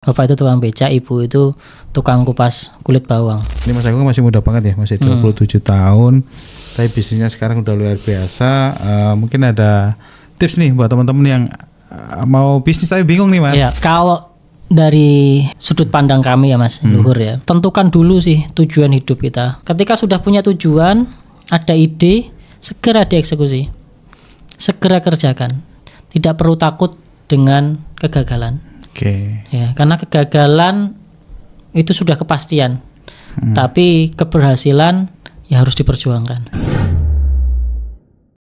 Bapak itu tukang becak, ibu itu tukang kupas kulit bawang. Ini Mas Agung masih muda banget ya, masih 27 tahun. Tapi bisnisnya sekarang udah luar biasa. Mungkin ada tips nih buat teman-teman yang mau bisnis tapi bingung nih Mas. Ya, kalau dari sudut pandang kami ya Mas Luhur ya, tentukan dulu sih tujuan hidup kita. Ketika sudah punya tujuan, ada ide, segera dieksekusi, segera kerjakan. Tidak perlu takut dengan kegagalan. Oke. Ya, karena kegagalan itu sudah kepastian. Tapi keberhasilan ya harus diperjuangkan.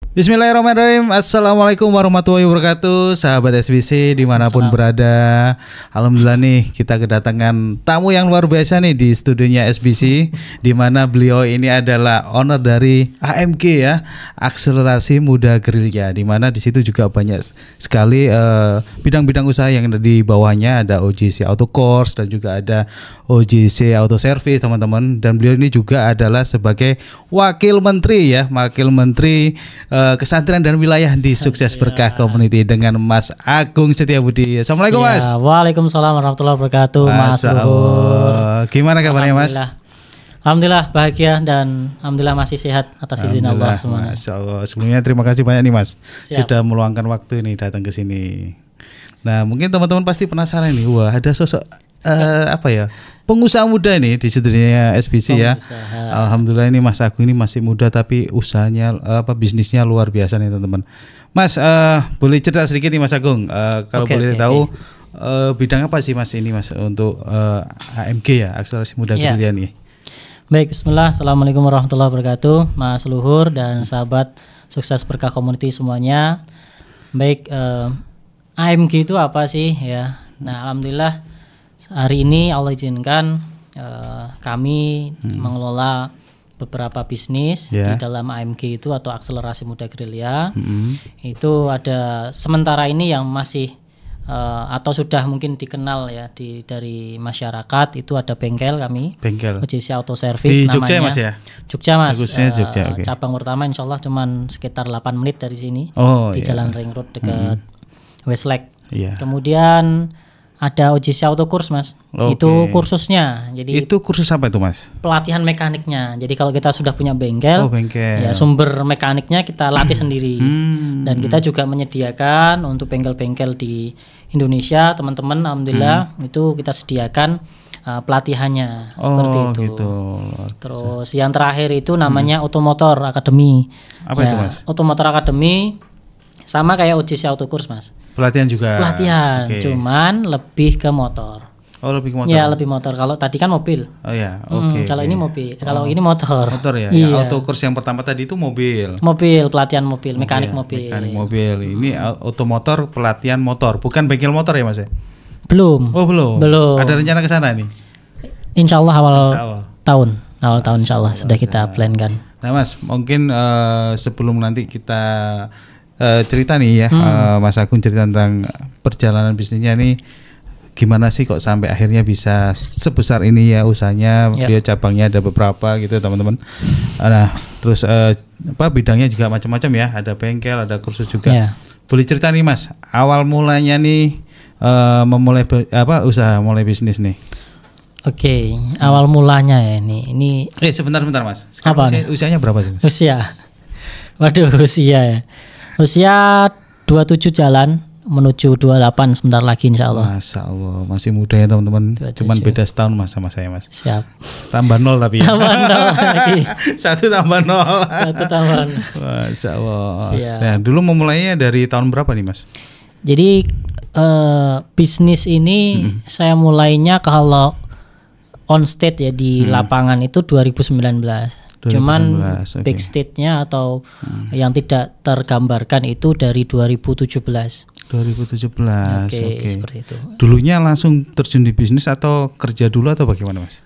Bismillahirrahmanirrahim. Assalamualaikum warahmatullahi wabarakatuh. Sahabat SBC dimanapun berada. Alhamdulillah nih kita kedatangan tamu yang luar biasa nih di studionya SBC, di mana beliau ini adalah owner dari AMG ya, Akselerasi Muda Gerilya, di mana di situ juga banyak sekali bidang-bidang usaha yang ada di bawahnya. Ada OJC Auto Course dan juga ada OJC Auto Service teman-teman. Dan beliau ini juga adalah sebagai Wakil Menteri ya, Wakil Menteri Kesantrian dan Wilayah di Sukses Berkah Community dengan Mas Agung Setiabudi. Assalamualaikum Mas. Waalaikumsalam warahmatullahi wabarakatuh. Mas Luhur. Gimana kabarnya Mas? Alhamdulillah bahagia dan alhamdulillah masih sehat atas izin Allah semuanya. Masya Allah. Sebelumnya terima kasih banyak nih Mas. Siap. Sudah meluangkan waktu nih datang ke sini. Nah mungkin teman-teman pasti penasaran nih, wah ada sosok pengusaha muda nih di studionya SBC ya. Alhamdulillah ini Mas Agung ini masih muda tapi usahanya bisnisnya luar biasa nih teman-teman. Mas boleh cerita sedikit nih Mas Agung, kalau boleh tahu bidang apa sih Mas ini Mas untuk AMG ya, Akselerasi Muda Gerilya nih. Baik, bismillah. Assalamualaikum warahmatullahi wabarakatuh, Mas Luhur dan sahabat Sukses Berkah Community semuanya. Baik, AMG itu apa sih ya? Nah, alhamdulillah hari ini Allah izinkan kami mengelola beberapa bisnis di dalam AMG itu atau Akselerasi Muda Gerilya. Itu ada sementara ini yang masih atau sudah mungkin dikenal ya dari masyarakat, itu ada bengkel kami. Bengkel. OJC Auto Service di namanya. Jogja Mas ya? Jogja Mas. Jogja, okay. Cabang pertama insya Allah cuman sekitar 8 menit dari sini. Di Jalan Ring Road dekat Westlake. Kemudian ada OJC Auto Course Mas. Itu kursusnya. Jadi itu kursus apa itu Mas? Pelatihan mekaniknya. Jadi kalau kita sudah punya bengkel, ya sumber mekaniknya kita latih sendiri. Dan kita juga menyediakan untuk bengkel-bengkel di Indonesia, teman-teman alhamdulillah itu kita sediakan pelatihannya seperti itu. Gitu. Terus yang terakhir itu namanya Otomotor Academy. Apa itu Mas? Otomotor Academy sama kayak OJC Auto Course Mas. Pelatihan juga. Pelatihan, cuman lebih ke motor. Oh, lebih ke motor. Ya, lebih motor. Kalau tadi kan mobil. Oh ya, oke. Kalau ini mobil, kalau ini motor. Motor ya. Iya. Auto course yang pertama tadi itu mobil. Mobil, pelatihan mobil, mekanik mobil. Mekanik mobil. Ini otomotor, pelatihan motor, bukan bengkel motor ya Mas ya? Belum. Oh, belum. Belum. Ada rencana ke sana nih? Insya Allah awal tahun insya Allah sudah kita plankan. Nah Mas, mungkin sebelum nanti kita cerita nih ya, Mas Agung cerita tentang perjalanan bisnisnya nih, gimana sih kok sampai akhirnya bisa sebesar ini ya usahanya. Dia cabangnya ada beberapa gitu teman-teman. Nah terus bidangnya juga macam-macam ya, ada bengkel, ada kursus juga. Boleh cerita nih Mas, awal mulanya nih memulai usaha, mulai bisnis nih. Oke, awal mulanya ya ini. Sebentar Mas. Sekarang usianya berapa sih Mas? Usia ya. Usia 27 jalan menuju 28 sebentar lagi insya Allah. Masya Allah, masih muda ya teman-teman. Cuman beda setahun Mas sama saya Mas. Siap. Tambah 0 tapi ya. Tambah 0 lagi. 1 tambah 0. 1 tambah 0. Masya Allah. Siap. Nah dulu memulainya dari tahun berapa nih Mas? Jadi bisnis ini saya mulainya kalau on stage ya di lapangan itu 2019. Cuman backstage-nya atau yang tidak tergambarkan itu dari 2017. 2017. Seperti itu. Dulunya langsung terjun di bisnis atau kerja dulu atau bagaimana Mas?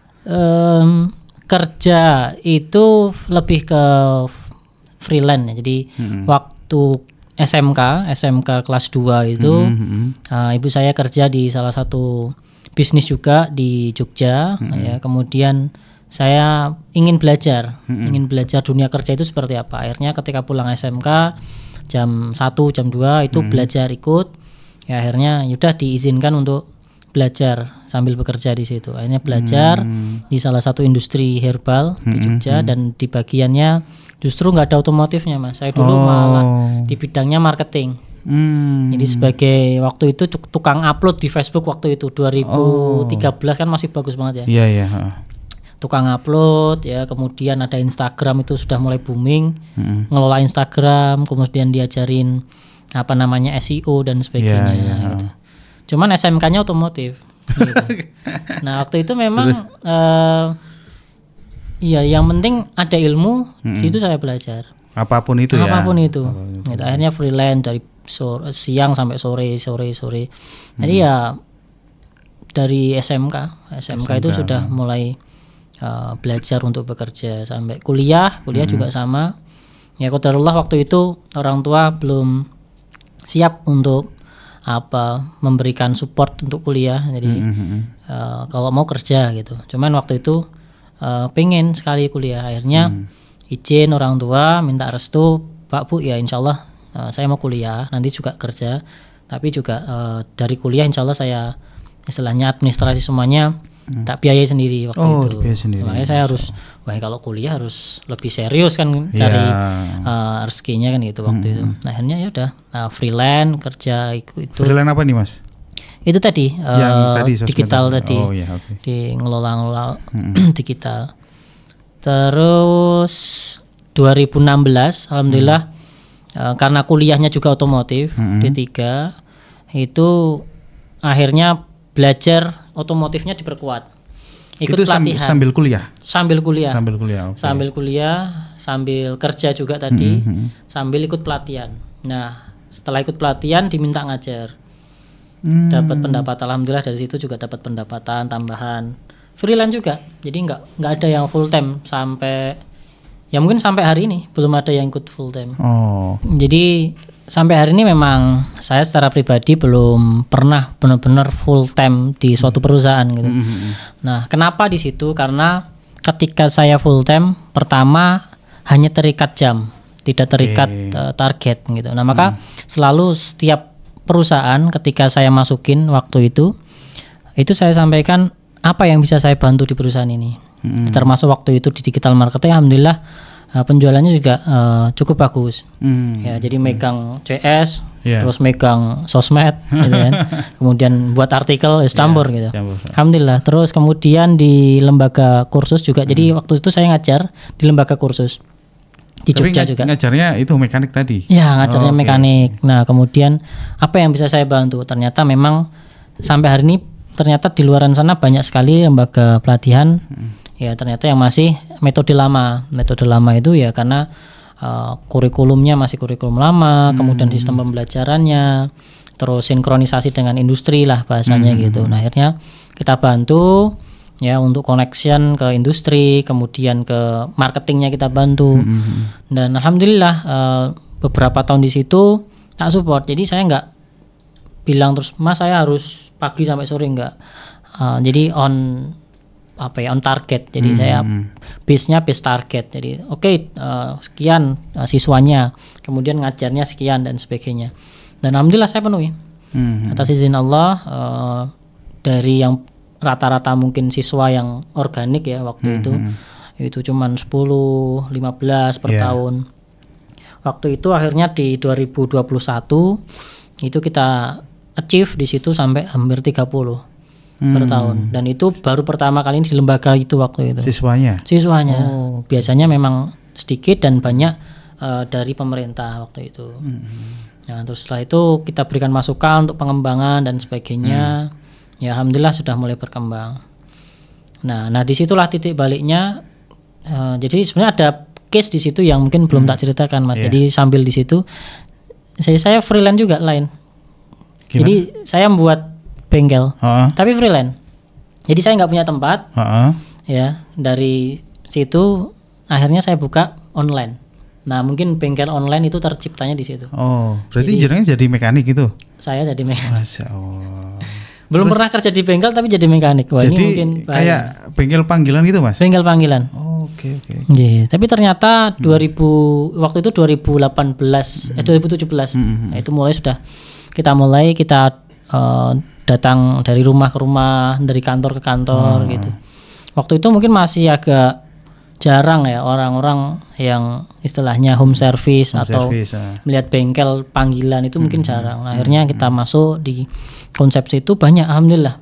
Kerja itu lebih ke freelance ya. Jadi waktu SMK kelas 2 itu ibu saya kerja di salah satu bisnis juga di Jogja ya. Kemudian saya ingin belajar dunia kerja itu seperti apa. Akhirnya ketika pulang SMK jam 1, jam 2 itu belajar ikut. Ya akhirnya udah diizinkan untuk belajar sambil bekerja di situ. Akhirnya belajar di salah satu industri herbal di Jogja dan di bagiannya justru nggak ada otomotifnya Mas. Saya dulu malah di bidangnya marketing. Jadi sebagai waktu itu tukang upload di Facebook waktu itu 2013 kan masih bagus banget ya. Iya. Tukang upload ya, kemudian ada Instagram itu sudah mulai booming, ngelola Instagram, kemudian diajarin apa namanya SEO dan sebagainya gitu. Cuman SMK-nya otomotif gitu. Nah waktu itu memang yang penting ada ilmu, situ saya belajar apapun itu. Gitu. Akhirnya freelance dari siang sampai sore. Jadi ya dari SMK itu sudah mulai belajar untuk bekerja sampai kuliah juga sama. Ya qadarullah waktu itu orang tua belum siap untuk memberikan support untuk kuliah. Jadi kalau mau kerja gitu. Cuman waktu itu pengen sekali kuliah. Akhirnya izin orang tua, minta restu, Pak Bu ya insya Allah saya mau kuliah, nanti juga kerja. Tapi juga dari kuliah insya Allah saya istilahnya administrasi semuanya tak biayai sendiri waktu itu. Makanya saya harus, kalau kuliah harus lebih serius kan cari rezekinya kan gitu waktu itu. Nah, akhirnya ya udah freelance kerja itu. Freelance apa nih Mas? Itu tadi digital tadi. Di ngelola digital. Terus 2016 alhamdulillah karena kuliahnya juga otomotif D3 itu akhirnya belajar otomotifnya diperkuat. Ikut itu pelatihan sambil kuliah. Sambil kuliah. Okay. Sambil kuliah, sambil kerja juga tadi, sambil ikut pelatihan. Nah, setelah ikut pelatihan diminta ngajar. Dapat pendapatan, alhamdulillah dari situ juga dapat pendapatan tambahan. Freelance juga. Jadi enggak ada yang full time sampai ya mungkin sampai hari ini belum ada yang ikut full time. Jadi sampai hari ini memang saya secara pribadi belum pernah benar-benar full time di suatu perusahaan gitu. Nah, kenapa di situ? Karena ketika saya full time, pertama hanya terikat jam, tidak terikat target gitu. Nah, maka selalu setiap perusahaan ketika saya masukin waktu itu saya sampaikan apa yang bisa saya bantu di perusahaan ini. Termasuk waktu itu di digital marketing, alhamdulillah penjualannya juga cukup bagus. Ya, jadi megang CS, terus megang sosmed, gitu kan. Kemudian buat artikel campur gitu. Alhamdulillah. Terus kemudian di lembaga kursus juga. Jadi waktu itu saya ngajar di lembaga kursus di Jogja juga. Ngajarnya itu mekanik tadi. Ya, ngajarnya mekanik. Nah, kemudian apa yang bisa saya bantu? Ternyata memang sampai hari ini ternyata di luaran sana banyak sekali lembaga pelatihan. Ya ternyata yang masih metode lama itu ya karena kurikulumnya masih kurikulum lama, kemudian sistem pembelajarannya, terus sinkronisasi dengan industri lah bahasanya gitu. Nah akhirnya kita bantu ya untuk connection ke industri, kemudian ke marketingnya kita bantu. Dan alhamdulillah beberapa tahun di situ tak support. Jadi saya nggak bilang terus Mas saya harus pagi sampai sore enggak. Jadi on target. Jadi saya base target. Jadi sekian siswanya, kemudian ngajarnya sekian dan sebagainya. Dan alhamdulillah saya penuhi. Atas izin Allah dari yang rata-rata mungkin siswa yang organik ya waktu itu cuman 10, 15 per tahun. Waktu itu akhirnya di 2021 itu kita achieve di situ sampai hampir 30 per tahun, dan itu baru pertama kali di lembaga itu waktu itu. Siswanya. Biasanya memang sedikit dan banyak dari pemerintah waktu itu. Nah, terus setelah itu kita berikan masukan untuk pengembangan dan sebagainya. Ya alhamdulillah sudah mulai berkembang. Nah disitulah titik baliknya. Jadi sebenarnya ada case di situ yang mungkin belum tak ceritakan Mas. Jadi sambil di situ saya freelance juga lain. Gimana? Jadi saya membuat bengkel, tapi freelance. Jadi saya nggak punya tempat, ya dari situ akhirnya saya buka online. Nah mungkin bengkel online itu terciptanya di situ. Berarti jenengan jadi mekanik itu? Saya jadi mekanik. Masya Allah. Belum pernah kerja di bengkel tapi jadi mekanik. Wah, jadi ini mungkin kayak bengkel panggilan gitu Mas? Bengkel panggilan. Oke. Yeah, tapi ternyata waktu itu 2017. Nah, itu mulai kita datang dari rumah ke rumah, dari kantor ke kantor gitu. Waktu itu mungkin masih agak jarang ya orang-orang yang istilahnya home service atau melihat bengkel panggilan itu mungkin jarang. Nah, akhirnya kita masuk di konsepsi itu banyak, alhamdulillah.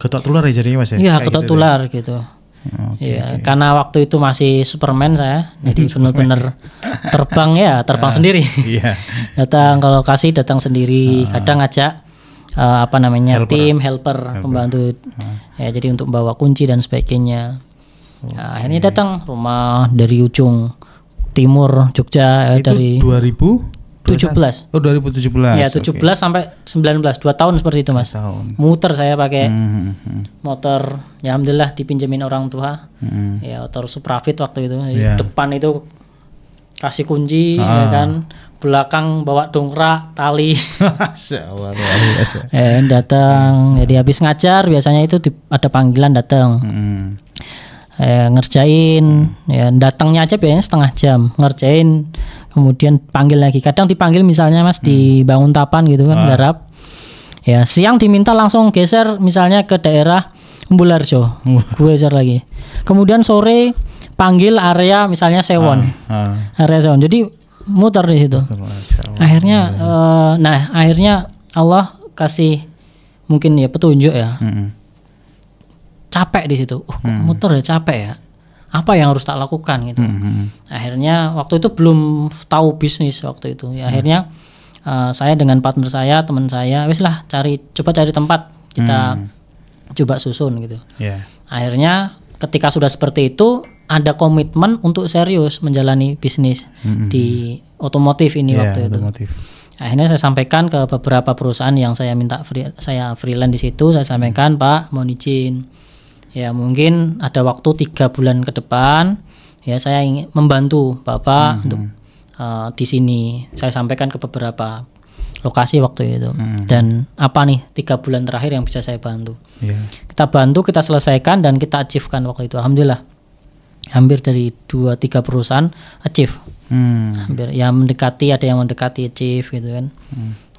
Ketok tular ya jadinya Mas ya? Iya, ketok tular gitu. Iya, karena waktu itu masih Superman saya, jadi benar-benar terbang sendiri. Datang ke lokasi, datang sendiri, kadang ngajak tim helper. Pembantu. Ya, jadi untuk bawa kunci dan sebagainya. Nah, akhirnya datang rumah dari ujung timur Jogja itu dari 2017. Oh, 2017. Ya, 17 sampai 19, 2 tahun seperti itu, Mas. Muter saya pakai motor, ya alhamdulillah dipinjemin orang tua. Ya, motor Suprafit waktu itu. Depan itu kasih kunci ya kan. Belakang bawa dongkrak, tali. Datang. Jadi habis ngajar biasanya itu ada panggilan datang. Ngerjain, ya datangnya aja biasanya setengah jam, ngerjain, kemudian panggil lagi. Kadang dipanggil misalnya Mas di Bangun Tapan gitu kan, garap. Ya siang diminta langsung geser misalnya ke daerah Umbularjo, gue geser lagi. Kemudian sore panggil area misalnya Sewon, area Sewon. Jadi muter di situ. Akhirnya, akhirnya Allah kasih mungkin ya petunjuk ya. Capek di situ, muter ya capek ya. Apa yang harus tak lakukan gitu. Akhirnya waktu itu belum tahu bisnis waktu itu. Ya, akhirnya saya dengan partner saya, teman saya, wis lah coba cari tempat kita coba susun gitu. Akhirnya ketika sudah seperti itu ada komitmen untuk serius menjalani bisnis di otomotif ini waktu itu. Akhirnya saya sampaikan ke beberapa perusahaan yang saya minta saya freelance di situ. Saya sampaikan, Pak, mohon izin. Ya mungkin ada waktu 3 bulan ke depan ya saya ingin membantu Bapak untuk di sini. Saya sampaikan ke beberapa lokasi waktu itu. Dan apa nih 3 bulan terakhir yang bisa saya bantu. Kita bantu, kita selesaikan dan kita achieve-kan waktu itu. Alhamdulillah hampir dari 2-3 perusahaan achieve. Hampir ya mendekati, ada yang mendekati achieve gitu kan.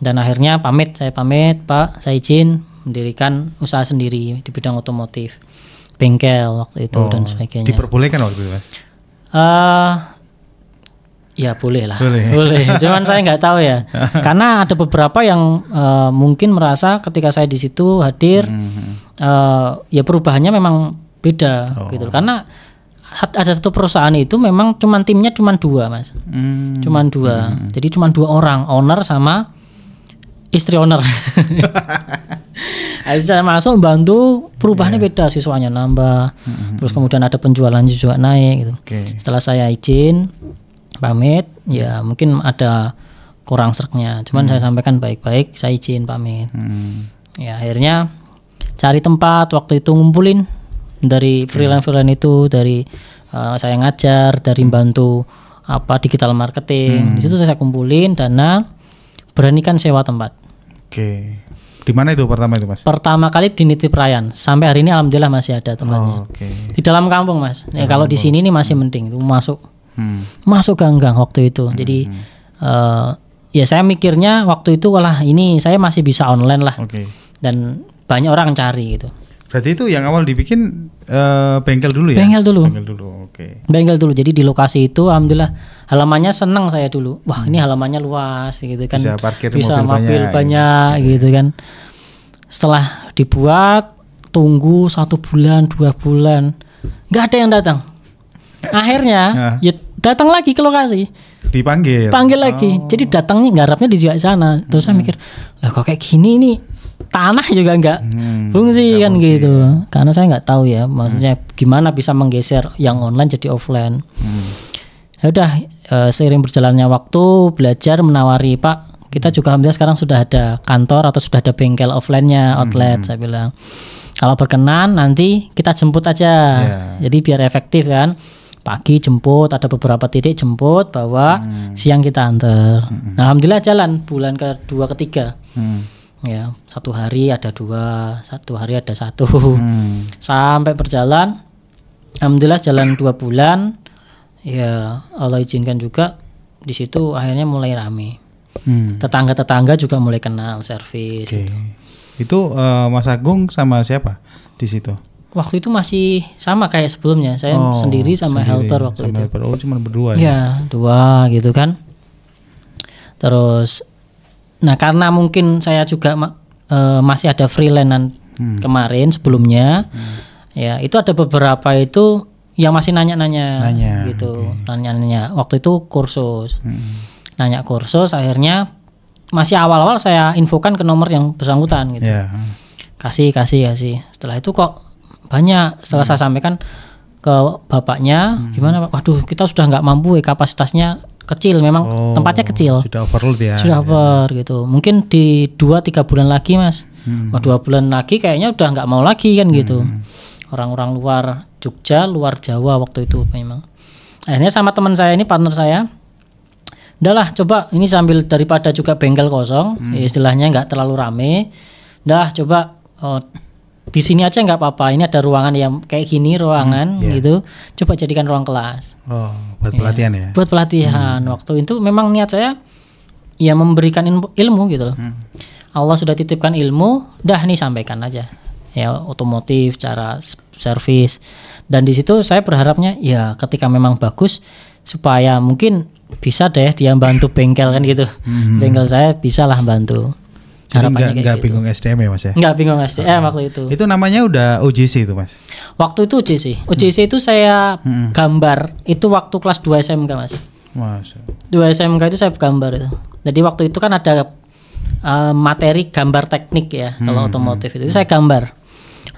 Dan akhirnya saya pamit Pak, saya izin mendirikan usaha sendiri di bidang otomotif, bengkel waktu itu dan sebagainya. Diperbolehkan waktu itu Mas? Ya boleh lah, boleh. Cuman saya nggak tahu ya, karena ada beberapa yang mungkin merasa ketika saya di situ hadir, ya perubahannya memang beda gitu. Karena ada satu perusahaan itu memang timnya cuma 2 Mas, cuma 2. Jadi cuma 2 orang, owner sama istri owner. Saya masuk bantu, perubahannya beda, siswanya nambah, terus kemudian ada penjualan juga naik gitu. Setelah saya izin pamit, ya mungkin ada kurang sereknya, cuman saya sampaikan baik-baik, saya izin pamit. Ya akhirnya cari tempat, waktu itu ngumpulin dari freelance itu, dari saya ngajar, dari bantu digital marketing. Di situ saya kumpulin dana, beranikan sewa tempat. Di mana itu pertama itu Mas? Pertama kali di Nitip Rayan. Sampai hari ini alhamdulillah masih ada tempatnya. Di dalam kampung Mas. Ya, kalau di sini ini masih mending, itu masuk ganggang waktu itu. Jadi ya saya mikirnya waktu itu ini saya masih bisa online lah. Dan banyak orang cari gitu. Berarti itu yang awal dibikin bengkel dulu ya? Bengkel dulu. Bengkel dulu. Jadi di lokasi itu alhamdulillah halamannya senang saya dulu. Wah, ini halamannya luas gitu kan. Bisa parkir mobil banyak gitu kan. Setelah dibuat, tunggu 1 bulan, 2 bulan, nggak ada yang datang. Akhirnya ya datang lagi ke lokasi. Panggil lagi. Jadi datangnya garapnya di sana. Terus saya mikir, lah kok kayak gini nih. Tanah juga nggak fungsi kan gitu. Karena saya nggak tahu ya, maksudnya gimana bisa menggeser yang online jadi offline. Ya udah, seiring berjalannya waktu belajar menawari, Pak, kita juga alhamdulillah sekarang sudah ada kantor atau sudah ada bengkel offline-nya, outlet. Saya bilang kalau berkenan nanti kita jemput aja. Jadi biar efektif kan. Pagi jemput, ada beberapa titik jemput, bawa, siang kita antar. Nah, alhamdulillah jalan bulan kedua ketiga. Ya, 1 hari ada 2, 1 hari ada 1, sampai berjalan, alhamdulillah jalan 2 bulan, ya Allah izinkan juga di situ akhirnya mulai rame, tetangga juga mulai kenal servis. Gitu. Itu Mas Agung sama siapa di situ? Waktu itu masih sama kayak sebelumnya. Saya sendiri sama helper waktu itu. Helper. Oh, cuma berdua ya? Ya, 2 gitu kan. Terus nah karena mungkin saya juga masih ada freelance kemarin sebelumnya. Ya, itu ada beberapa itu yang masih nanya-nanya gitu. Nanya-nanya. Waktu itu kursus. Nanya kursus, akhirnya masih awal-awal saya infokan ke nomor yang bersangkutan gitu. Yeah. Kasih. Setelah itu kok banyak. Setelah saya sampaikan ke bapaknya, gimana Pak? Waduh, kita sudah nggak mampu, kapasitasnya kecil, memang tempatnya kecil. Sudah overload ya. Sudah over gitu. Mungkin di 2-3 bulan lagi Mas. 2 bulan lagi kayaknya udah nggak mau lagi kan gitu. Orang-orang luar Jogja, luar Jawa waktu itu memang. Akhirnya sama teman saya ini, partner saya, udahlah coba ini sambil daripada juga bengkel kosong, istilahnya nggak terlalu rame, dah coba di sini aja nggak apa-apa, ini ada ruangan yang kayak gini ruangan gitu, coba jadikan ruang kelas. Buat pelatihan ya? Buat pelatihan. Waktu itu memang niat saya ya memberikan ilmu gitu loh. Allah sudah titipkan ilmu, dah nih sampaikan aja ya, otomotif, cara servis, dan di situ saya berharapnya ya ketika memang bagus supaya mungkin bisa deh dia bantu bengkel kan gitu. Bengkel saya bisa lah bantu. Jadi nggak gitu. Bingung SDM ya Mas ya? Nggak bingung SDM waktu itu. Itu namanya udah UJC itu Mas? Waktu itu UJC itu saya gambar, itu waktu kelas 2 SMK Mas. Masya. 2 SMK itu saya gambar itu. Jadi waktu itu kan ada materi gambar teknik ya, kalau otomotif itu saya gambar.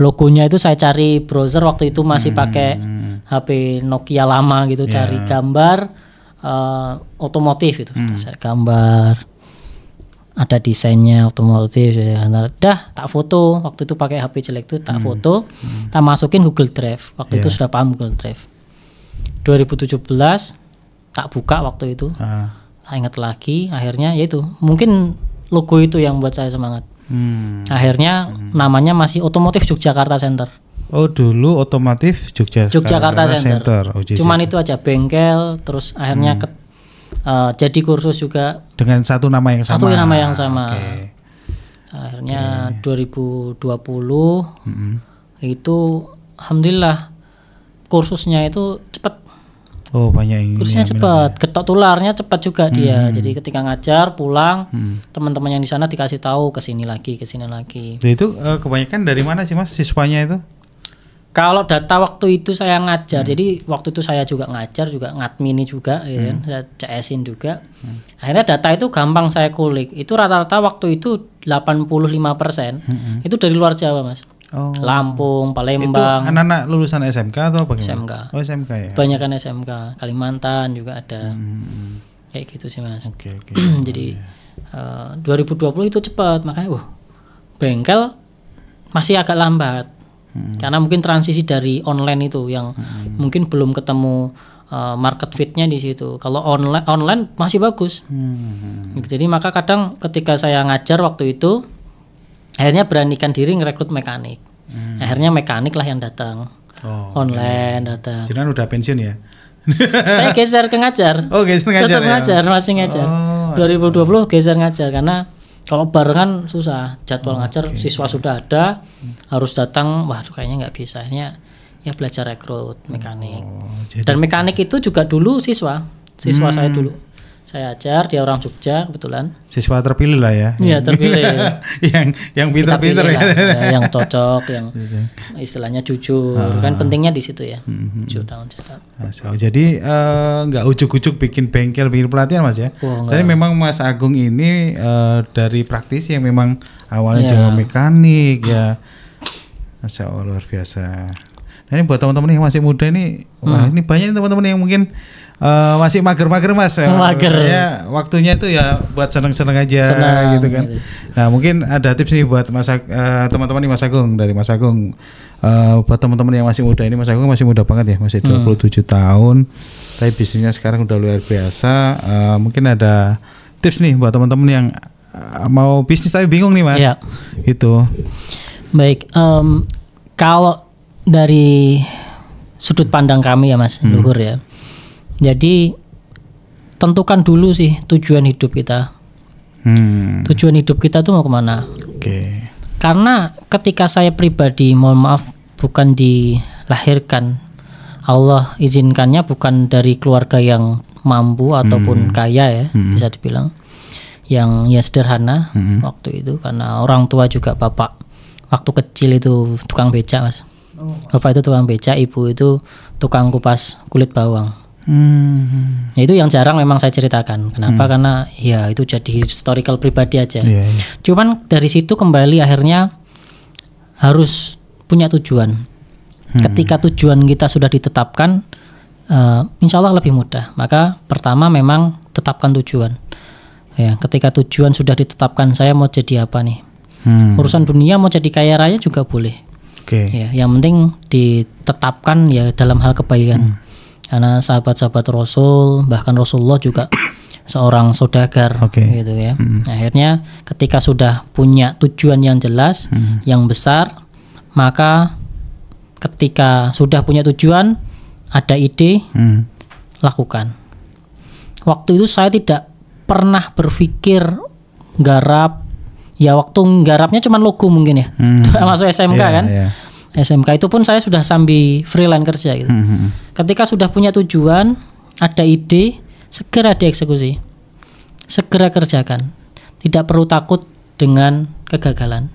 Logonya itu saya cari browser, waktu itu masih pakai HP Nokia lama gitu, cari gambar otomotif itu. Saya gambar, ada desainnya otomotif ya. Dah tak foto, waktu itu pakai HP jelek itu tak foto, tak masukin Google Drive. Waktu itu sudah paham Google Drive. 2017 tak buka waktu itu. Saya ingat lagi, akhirnya yaitu mungkin logo itu yang buat saya semangat. Akhirnya namanya masih Otomotif Yogyakarta Center. Oh dulu Otomotif Yogyakarta Center. Cuman itu aja bengkel, terus akhirnya jadi kursus juga dengan satu nama yang sama. Akhirnya 2020 itu alhamdulillah kursusnya itu cepat. Oh banyak ini. Kursusnya cepat, getok tularnya cepat juga dia. Jadi ketika ngajar pulang, teman-teman yang di sana dikasih tahu ke sini lagi. Itu kebanyakan dari mana sih Mas siswanya itu? Kalau data waktu itu saya ngajar, jadi waktu itu saya juga ngajar, juga ngadmini juga, ya kan? Saya CS-in juga. Akhirnya data itu gampang saya kulik. Itu rata-rata waktu itu 85% itu dari luar Jawa Mas. Lampung, Palembang. Itu anak-anak lulusan SMK atau bagaimana? SMK. Oh SMK ya. Banyakan SMK, Kalimantan juga ada. Kayak gitu sih Mas. Okay. Jadi 2020 itu cepat, makanya bengkel masih agak lambat. Karena mungkin transisi dari online itu yang mungkin belum ketemu market fit-nya di situ. Kalau online masih bagus. Jadi maka kadang ketika saya ngajar waktu itu, akhirnya beranikan diri ngerekrut mekanik. Akhirnya mekanik lah yang datang. Online datang. Jangan udah pensiun ya? Saya geser ke ngajar. Geser ngajar. Tetap ngajar, masih ngajar. 2020 geser ngajar karena kalau barengan susah. Jadwal ngajar siswa sudah ada, harus datang. Waduh kayaknya nggak bisa. Akhirnya ya belajar rekrut mekanik. Dan mekanik itu juga dulu siswa saya dulu. Saya ajar, dia orang Jogja kebetulan. Siswa terpilih lah ya. Iya terpilih. yang pintar-pintar ya. Yang cocok, yang istilahnya jujur. Kan pentingnya di situ ya. 7 tahun cetak. Jadi nggak ujuk-ujuk bikin bengkel, bikin pelatihan Mas ya. Jadi memang Mas Agung ini dari praktisi yang memang awalnya cuma mekanik ya. Masya Allah luar biasa. Nah ini buat teman-teman yang masih muda ini, wah ini banyak teman-teman yang mungkin masih mager-mager Mas. Mager. Ya, waktunya itu ya buat seneng-seneng aja gitu kan. Gitu. Nah mungkin ada tips nih buat teman-teman nih Mas Agung, dari Mas Agung buat teman-teman yang masih muda ini. Mas Agung masih muda banget ya, masih 27 tahun, tapi bisnisnya sekarang udah luar biasa. Mungkin ada tips nih buat teman-teman yang mau bisnis tapi bingung nih Mas. Ya. Itu. Baik, kalau dari sudut pandang kami ya Mas Luhur ya. Jadi tentukan dulu sih tujuan hidup kita. Tujuan hidup kita tuh mau kemana? Karena ketika saya pribadi, mohon maaf, bukan dilahirkan, Allah izinkannya bukan dari keluarga yang mampu ataupun kaya ya, bisa dibilang, yang ya sederhana waktu itu, karena orang tua juga bapak waktu kecil itu tukang becak Mas. Bapak itu tukang becak, ibu itu tukang kupas kulit bawang. Nah, itu yang jarang memang saya ceritakan. Kenapa? Karena ya itu jadi historical pribadi aja. Cuman dari situ kembali akhirnya harus punya tujuan. Ketika tujuan kita sudah ditetapkan, insya Allah lebih mudah. Maka pertama memang tetapkan tujuan. Ya, ketika tujuan sudah ditetapkan, saya mau jadi apa nih? Urusan dunia mau jadi kaya raya juga boleh. Ya, yang penting ditetapkan ya dalam hal kebaikan. Karena sahabat-sahabat Rasul, bahkan Rasulullah juga seorang saudagar, gitu ya. Akhirnya ketika sudah punya tujuan yang jelas, yang besar, maka ketika sudah punya tujuan, ada ide, lakukan. Waktu itu saya tidak pernah berpikir garap. Ya waktu garapnya cuma logo mungkin ya. Masuk SMK kan. SMK itu pun saya sudah sambil freelance kerja gitu. Ketika sudah punya tujuan, ada ide, segera dieksekusi, segera kerjakan. Tidak perlu takut dengan kegagalan.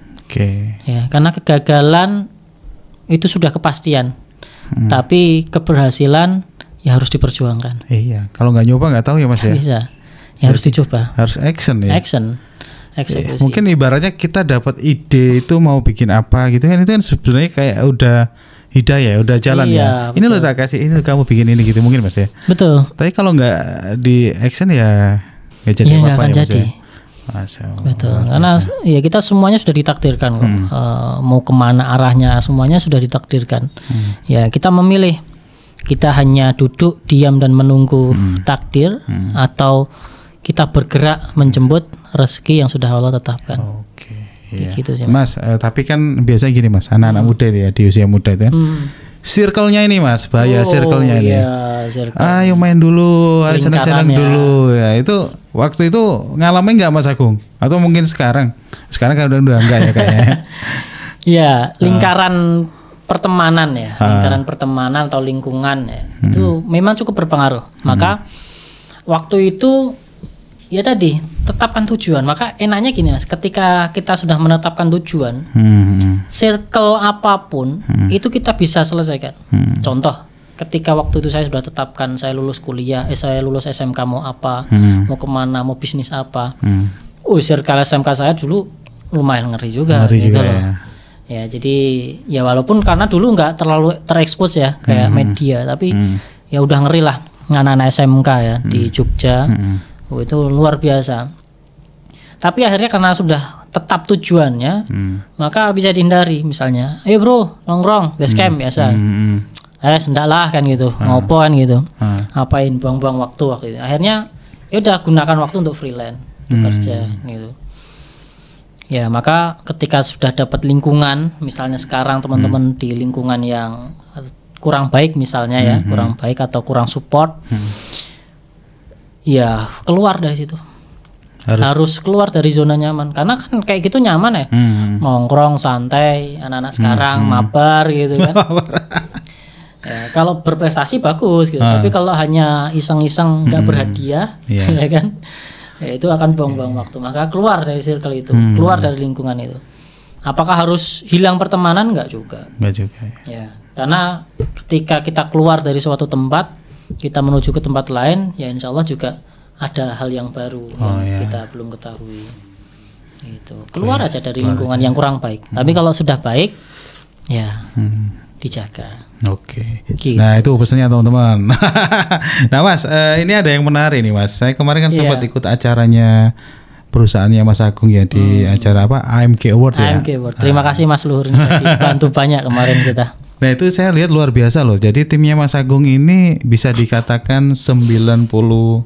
Ya, karena kegagalan itu sudah kepastian. Tapi keberhasilan ya harus diperjuangkan. Iya, kalau nggak nyoba nggak tahu ya Mas ya. Bisa, ya harus dicoba. Harus action ya. Eksekusi. Mungkin ibaratnya kita dapat ide itu mau bikin apa gitu kan, itu kan sebenarnya kayak udah hidayah, udah jalan ya. Ini lo tak kasih, ini kamu bikin ini gitu mungkin Mas ya. Betul. Tapi kalau nggak di action ya nggak jadi apa-apa akan ya Mas jadi. Ya. Betul. Karena ya kita semuanya sudah ditakdirkan kok. Mau kemana arahnya semuanya sudah ditakdirkan. Ya kita memilih. Kita hanya duduk diam dan menunggu takdir atau kita bergerak menjemput rezeki yang sudah Allah tetapkan. Iya. Gitu sih, Mas. Tapi kan biasanya gini Mas, anak-anak muda ya di usia muda itu kan. Circle-nya ini Mas, bahaya circle-nya ini. Circle. Ayo main dulu, ayo seneng-seneng dulu. Ya itu waktu itu ngalamin nggak Mas Agung? Atau mungkin sekarang? Sekarang kan udah enggak ya kayaknya. Ya, lingkaran pertemanan ya, lingkaran pertemanan atau lingkungan ya, itu memang cukup berpengaruh. Maka waktu itu ya tadi tetapkan tujuan. Maka enaknya gini Mas, ketika kita sudah menetapkan tujuan, circle apapun itu kita bisa selesaikan. Contoh, ketika waktu itu saya sudah tetapkan saya lulus kuliah, saya lulus SMK mau apa, mau kemana, mau bisnis apa. Circle SMK saya dulu lumayan ngeri juga gitu loh. Ya jadi ya walaupun karena dulu nggak terlalu terekspos ya kayak media, tapi ya udah ngeri lah anak-anak SMK ya di Jogja. Itu luar biasa. Tapi akhirnya karena sudah tetap tujuannya, maka bisa dihindari. Misalnya, ayo bro, nongkrong, base camp biasa. Sendak lah kan gitu, ngopo kan gitu. Apain buang-buang waktu itu. Akhirnya ya udah gunakan waktu untuk freelance, kerja gitu. Ya maka ketika sudah dapat lingkungan, misalnya sekarang teman-teman di lingkungan yang kurang baik misalnya ya, kurang baik atau kurang support. Ya keluar dari situ, harus keluar dari zona nyaman, karena kan kayak gitu nyaman ya, nongkrong santai, anak-anak sekarang mabar gitu kan. Ya, kalau berprestasi bagus gitu, tapi kalau hanya iseng-iseng nggak berhadiah, ya kan, ya itu akan buang-buang waktu. Maka keluar dari circle itu, keluar dari lingkungan itu. Apakah harus hilang pertemanan? Nggak juga. Ya, karena ketika kita keluar dari suatu tempat, kita menuju ke tempat lain, ya insya Allah juga ada hal yang baru yang kita belum ketahui. Gitu. Keluar aja dari lingkungan yang kurang baik. Tapi kalau sudah baik, ya dijaga. Gitu. Nah itu pesannya teman-teman. Nah Mas, ini ada yang menarik nih Mas. Saya kemarin kan sempat ikut acaranya perusahaannya Mas Agung ya di acara apa AMG Award ya. AMG Award. Terima kasih Mas Luhur, bantu banyak kemarin kita. Nah itu saya lihat luar biasa loh. Jadi timnya Mas Agung ini bisa dikatakan 98%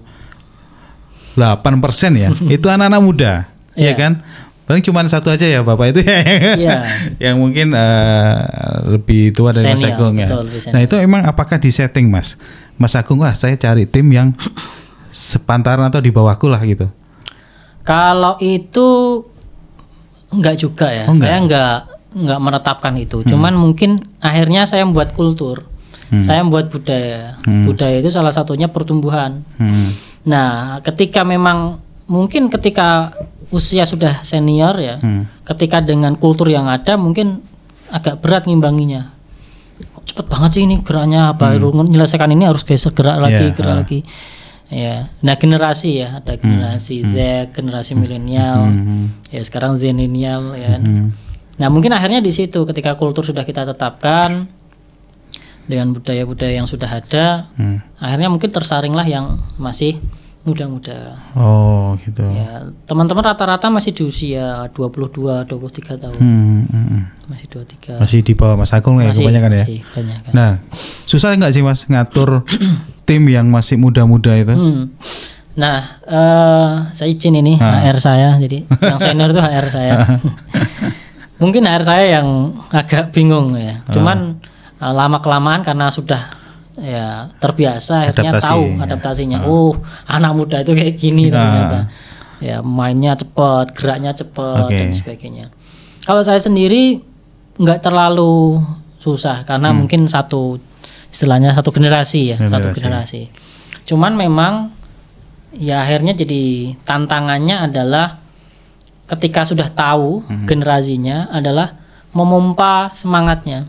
ya. Itu anak-anak muda, ya kan? Paling cuma satu aja ya Bapak itu ya, yang mungkin lebih tua dari Mas Agung ya. Nah itu emang apakah di setting Mas Agung, wah saya cari tim yang sepantaran atau di bawahku lah gitu? Kalau itu Enggak juga ya. Oh, enggak. Saya enggak menetapkan itu. Cuman mungkin akhirnya saya membuat kultur. Saya membuat budaya. Budaya itu salah satunya pertumbuhan. Nah, ketika memang mungkin ketika usia sudah senior ya, ketika dengan kultur yang ada mungkin agak berat ngimbanginya. Kok cepet banget sih ini geraknya, baru menyelesaikan ini harus geser gerak lagi, gerak lagi. Ya, nah generasi ya, ada generasi Z, generasi milenial, ya sekarang zennial ya. Nah mungkin akhirnya di situ ketika kultur sudah kita tetapkan dengan budaya-budaya yang sudah ada, akhirnya mungkin tersaringlah yang masih muda-muda. Oh gitu. Ya, teman-teman rata-rata masih di usia 22, 23 tahun. Masih 23. Masih di bawah Mas Agung ya kebanyakan ya. Kebanyakan. Nah, susah nggak sih Mas ngatur tim yang masih muda-muda itu? Nah, saya izin ini HR saya, jadi yang senior itu HR saya. Mungkin HR saya yang agak bingung ya. Cuman lama kelamaan karena sudah ya terbiasa akhirnya tahu adaptasinya. Oh, anak muda itu kayak gini ternyata. Ya mainnya cepat, geraknya cepat dan sebagainya. Kalau saya sendiri nggak terlalu susah karena mungkin istilahnya satu generasi ya, satu generasi. Cuman memang ya akhirnya jadi tantangannya adalah ketika sudah tahu generasinya adalah memompa semangatnya.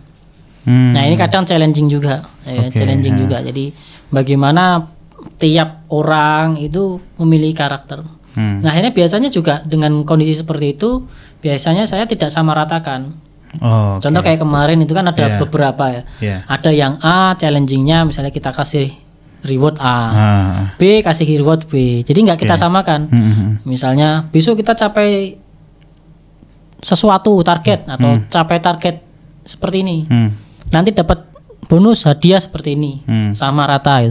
Nah ini kadang challenging juga, challenging juga. Jadi bagaimana tiap orang itu memiliki karakter. Nah akhirnya biasanya juga dengan kondisi seperti itu, biasanya saya tidak samaratakan. Contoh kayak kemarin itu kan ada beberapa ya. Ada yang A challengingnya misalnya kita kasih reward A, B kasih reward B. Jadi nggak kita samakan. Misalnya besok kita capai sesuatu target atau capai target seperti ini. Nanti dapat bonus hadiah seperti ini, sama rata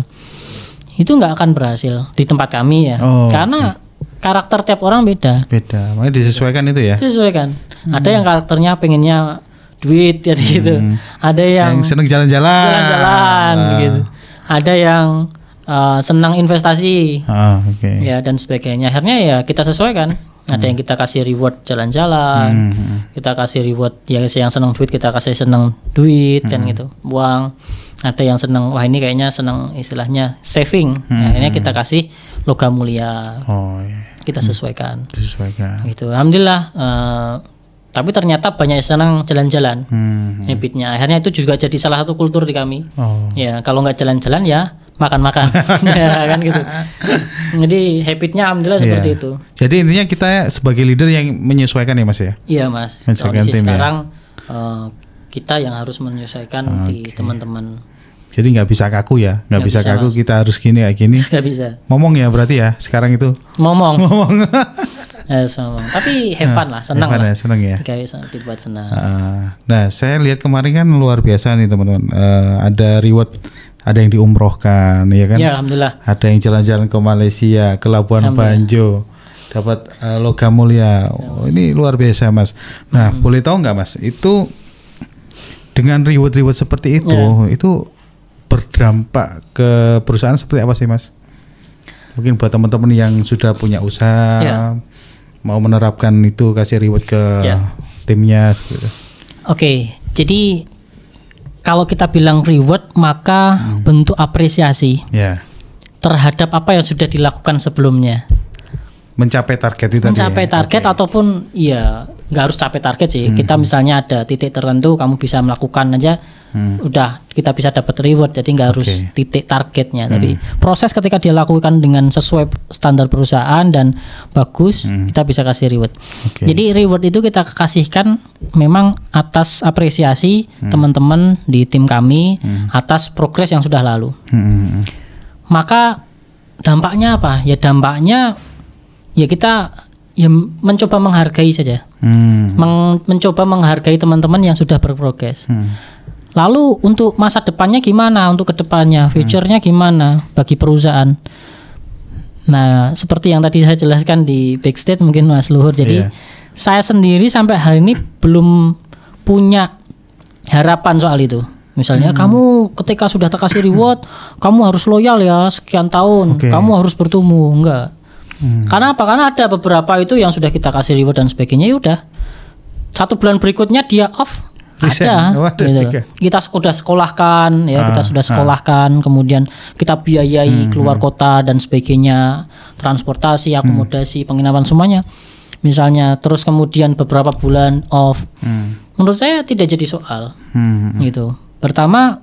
itu nggak akan berhasil di tempat kami ya, karena karakter tiap orang beda, makanya disesuaikan itu ya. Disesuaikan. Ada yang karakternya pengennya duit jadi gitu, ada yang seneng jalan-jalan, gitu, ada yang senang investasi, ya dan sebagainya. Akhirnya ya kita sesuaikan. Ada yang kita kasih reward jalan-jalan, kita kasih reward yang senang duit kita kasih senang duit dan gitu uang. Ada yang senang wah ini kayaknya senang istilahnya saving, akhirnya kita kasih logam mulia. Kita sesuaikan. Gitu. Alhamdulillah. Tapi ternyata banyak yang senang jalan-jalan habitnya. Akhirnya itu juga jadi salah satu kultur di kami. Ya kalau nggak jalan-jalan ya makan-makan ya kan gitu. Jadi habitnya alhamdulillah seperti itu. Jadi intinya kita sebagai leader yang menyesuaikan ya Mas ya. Iya Mas. Kondisi sekarang kita yang harus menyesuaikan di teman-teman. Jadi nggak bisa kaku ya, nggak bisa kaku Mas. Kita harus gini kayak gini. Nggak bisa. Ngomong ya berarti ya sekarang itu. Ngomong. Tapi have fun lah, senang lah. Senang ya. Dibuat senang. Nah saya lihat kemarin kan luar biasa nih teman-teman. Ada reward. Ada yang diumrohkan, ya kan? Ya, alhamdulillah. Ada yang jalan-jalan ke Malaysia, ke Labuan Bajo, dapat logam mulia. Ini luar biasa, Mas. Nah, boleh tahu nggak, Mas? Itu dengan reward-reward seperti itu berdampak ke perusahaan seperti apa sih, Mas? Mungkin buat teman-teman yang sudah punya usaha, mau menerapkan itu kasih reward ke timnya, gitu. Oke, jadi kalau kita bilang reward maka bentuk apresiasi terhadap apa yang sudah dilakukan sebelumnya. Mencapai target itu. Mencapai target ataupun ya nggak harus capai target sih. Kita misalnya ada titik tertentu kamu bisa melakukan aja, udah kita bisa dapat reward. Jadi nggak harus titik targetnya. Tapi proses ketika dia lakukan dengan sesuai standar perusahaan dan bagus, kita bisa kasih reward. Jadi reward itu kita kasihkan memang atas apresiasi teman-teman di tim kami atas progres yang sudah lalu. Maka dampaknya apa? Ya dampaknya ya kita ya mencoba menghargai saja, mencoba menghargai teman-teman yang sudah berprogres. Lalu untuk masa depannya gimana? Untuk kedepannya, future-nya gimana bagi perusahaan? Nah, seperti yang tadi saya jelaskan di backstage mungkin Mas Luhur. Jadi saya sendiri sampai hari ini belum punya harapan soal itu. Misalnya kamu ketika sudah terkasih reward, kamu harus loyal ya sekian tahun, kamu harus bertumbuh. Enggak. Karena apa? Karena ada beberapa itu yang sudah kita kasih reward dan sebagainya, ya udah 1 bulan berikutnya dia off. Resign. Ada, Waduh, gitu. juga. Kita sudah sekolahkan, ya kita sudah sekolahkan, kemudian kita biayai keluar kota dan sebagainya, transportasi, akomodasi, penginapan semuanya. Misalnya, terus kemudian beberapa bulan off. Menurut saya tidak jadi soal, gitu. Pertama,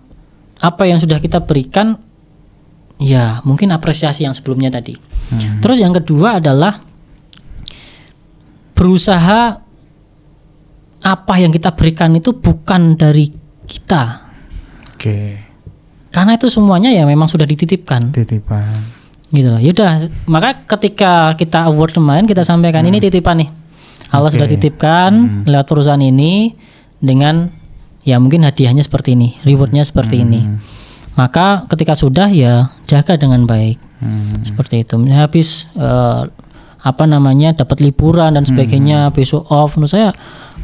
apa yang sudah kita berikan, ya mungkin apresiasi yang sebelumnya tadi. Terus yang kedua adalah berusaha apa yang kita berikan itu bukan dari kita. Oke. Karena itu semuanya ya memang sudah dititipkan. Titipan. Gitu loh. Yaudah, maka ketika kita award kemarin kita sampaikan ini titipan nih. Allah sudah titipkan lewat perusahaan ini dengan ya mungkin hadiahnya seperti ini, rewardnya seperti ini. Maka ketika sudah ya jaga dengan baik. Seperti itu. Habis dapat liburan dan sebagainya, besok off, menurut saya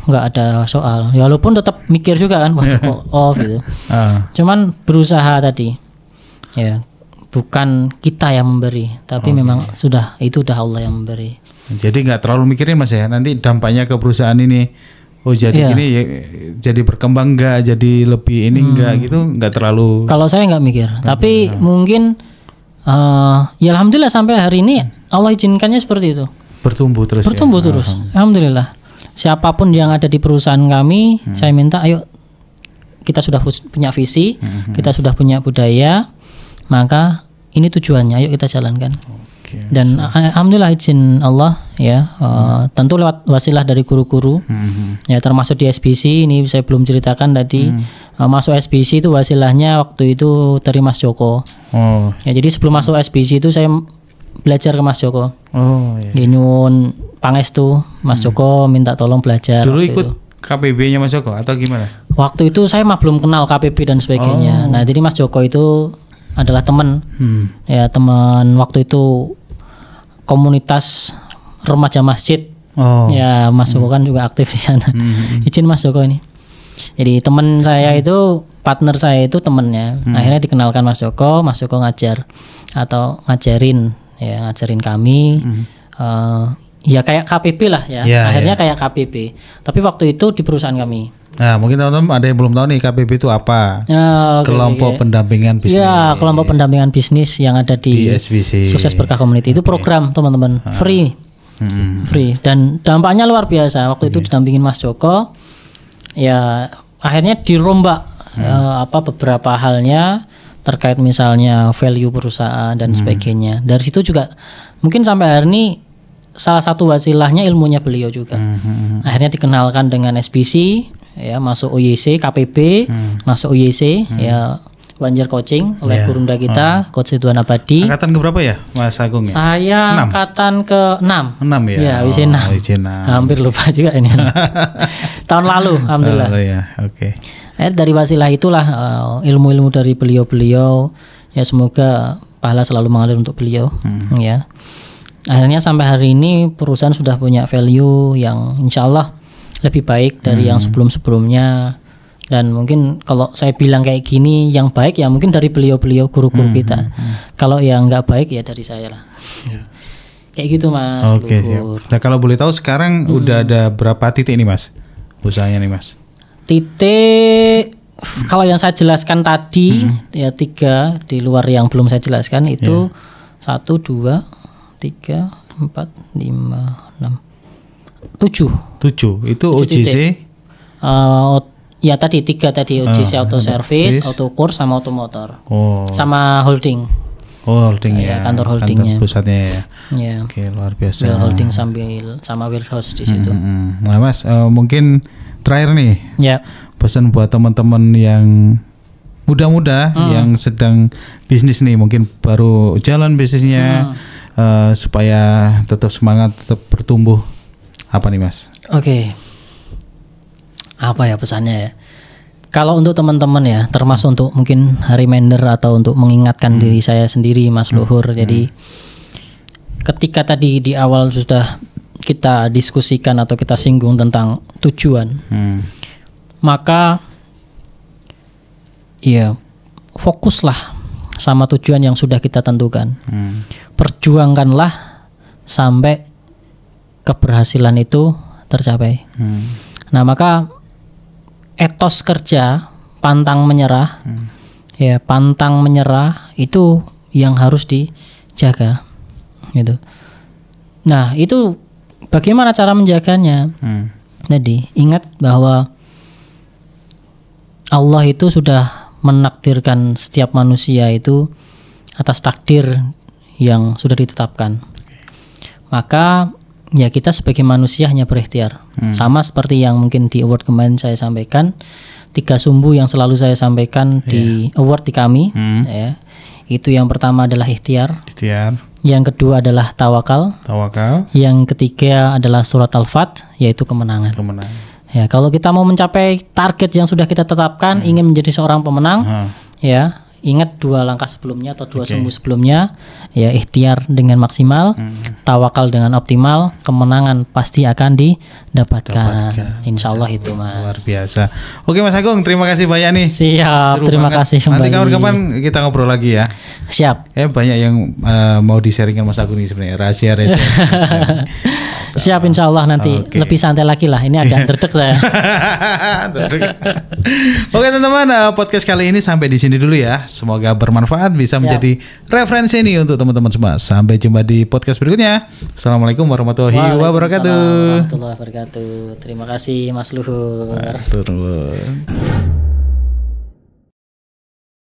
nggak ada soal. Ya walaupun tetap mikir juga kan, waduh kok off gitu. Cuman berusaha tadi, ya bukan kita yang memberi, tapi memang itu udah Allah yang memberi. Jadi nggak terlalu mikirin Mas ya, nanti dampaknya ke perusahaan ini. Oh jadi ini ya, jadi berkembang nggak, jadi lebih ini nggak gitu, nggak terlalu. Kalau saya nggak mikir, tapi mungkin ya alhamdulillah sampai hari ini Allah izinkannya seperti itu. Bertumbuh terus. Alhamdulillah. Siapapun yang ada di perusahaan kami, saya minta ayo kita sudah punya visi, kita sudah punya budaya, maka ini tujuannya, ayo kita jalankan. Dan alhamdulillah izin Allah ya, tentu lewat wasilah dari guru-guru, ya termasuk di SBC ini saya belum ceritakan tadi, masuk SBC itu wasilahnya waktu itu dari Mas Joko. Ya jadi sebelum masuk SBC itu saya belajar ke Mas Joko. Nyuwun pangestu Mas Joko, minta tolong belajar. Dulu ikut KPB-nya Mas Joko atau gimana? Waktu itu saya mah belum kenal KPB dan sebagainya. Nah jadi Mas Joko itu adalah teman, ya teman waktu itu komunitas remaja masjid. Ya Mas Joko kan juga aktif di sana. Izin Mas Joko ini. Jadi teman saya itu, partner saya itu temennya. Akhirnya dikenalkan Mas Joko ngajar atau ngajarin kami. Ya kayak KPB lah ya. Akhirnya kayak KPB. Tapi waktu itu di perusahaan kami. Nah, mungkin teman-teman ada yang belum tahu nih KPB itu apa? Kelompok pendampingan bisnis. Ya, kelompok pendampingan bisnis yang ada di SBC. Sukses Berkah Community. Itu program teman-teman, free. Dan dampaknya luar biasa. Waktu itu didampingin Mas Joko. Ya, akhirnya dirombak beberapa halnya terkait misalnya value perusahaan dan sebagainya. Dari situ juga mungkin sampai hari ini salah satu wasilahnya ilmunya beliau juga. Akhirnya dikenalkan dengan SBC, ya masuk UYC, KPB, masuk UYC, ya Banjar Coaching oleh gurunda kita, Coach Ridwan Abadi. Angkatan ke berapa ya, Mas Agung ya? Saya 6. Angkatan ke-6. 6 ya? Ya, UYC 6. Hampir lupa juga ini. Tahun lalu, alhamdulillah. Oke. Dari wasilah itulah ilmu-ilmu dari beliau-beliau, ya semoga pahala selalu mengalir untuk beliau, ya. Akhirnya sampai hari ini perusahaan sudah punya value yang insya Allah lebih baik dari yang sebelum-sebelumnya. Dan mungkin kalau saya bilang kayak gini yang baik ya mungkin dari beliau-beliau guru-guru kita. Kalau yang nggak baik ya dari saya lah. Kayak gitu Mas. Oke, siap. Nah kalau boleh tahu sekarang udah ada berapa titik nih Mas usahanya nih Mas? Titik kalau yang saya jelaskan tadi ya 3, di luar yang belum saya jelaskan itu 1, 2, 3, 4, 5, 6, 7 itu OJC. Ya tadi 3 tadi OJC auto service, auto course sama automotor. Sama holding. Holding ya. Kantor holdingnya. Kantor pusatnya ya. Ya. Oke, luar biasa. Holding sama warehouse di situ. Nah Mas, mungkin terakhir nih. Ya. Pesan buat teman-teman yang muda-muda yang sedang bisnis nih, mungkin baru jalan bisnisnya. Supaya tetap semangat, tetap bertumbuh. Apa nih Mas? Oke. Apa ya pesannya ya? Kalau untuk teman-teman ya, termasuk untuk mungkin reminder atau untuk mengingatkan diri saya sendiri Mas Luhur. Jadi ketika tadi di awal sudah kita diskusikan atau kita singgung tentang tujuan, maka ya fokuslah sama tujuan yang sudah kita tentukan. Perjuangkanlah sampai keberhasilan itu tercapai. Nah, maka etos kerja pantang menyerah, ya pantang menyerah itu yang harus dijaga, gitu. Nah, itu bagaimana cara menjaganya? Jadi ingat bahwa Allah itu sudah menakdirkan setiap manusia itu atas takdir yang sudah ditetapkan. Maka ya kita sebagai manusia hanya berikhtiar. Sama seperti yang mungkin di award kemarin saya sampaikan, 3 sumbu yang selalu saya sampaikan di award di kami, ya. Itu yang pertama adalah ikhtiar. Yang kedua adalah tawakal. Yang ketiga adalah surat Al-Fat, yaitu kemenangan. Ya, kalau kita mau mencapai target yang sudah kita tetapkan, ingin menjadi seorang pemenang, ya ingat 2 langkah sebelumnya atau 2 sumbu sebelumnya, ya ikhtiar dengan maksimal, tawakal dengan optimal, kemenangan pasti akan didapatkan. Insya Allah itu, Mas. Luar biasa. Oke Mas Agung, terima kasih banyak nih. Siap, Seru terima banget. kasih kembali. Nanti kapan-kapan kita ngobrol lagi ya. Siap. Banyak yang mau di-sharingkan Mas Agung nih sebenarnya, rahasia. Siap, insya Allah nanti lebih santai lagi lah. Ini agak derdek saya. Oke teman-teman, podcast kali ini sampai di sini dulu ya. Semoga bermanfaat, bisa menjadi referensi nih untuk teman-teman semua. Sampai jumpa di podcast berikutnya. Assalamualaikum warahmatullahi wabarakatuh. Warahmatullahi wabarakatuh. Terima kasih Mas Luhur.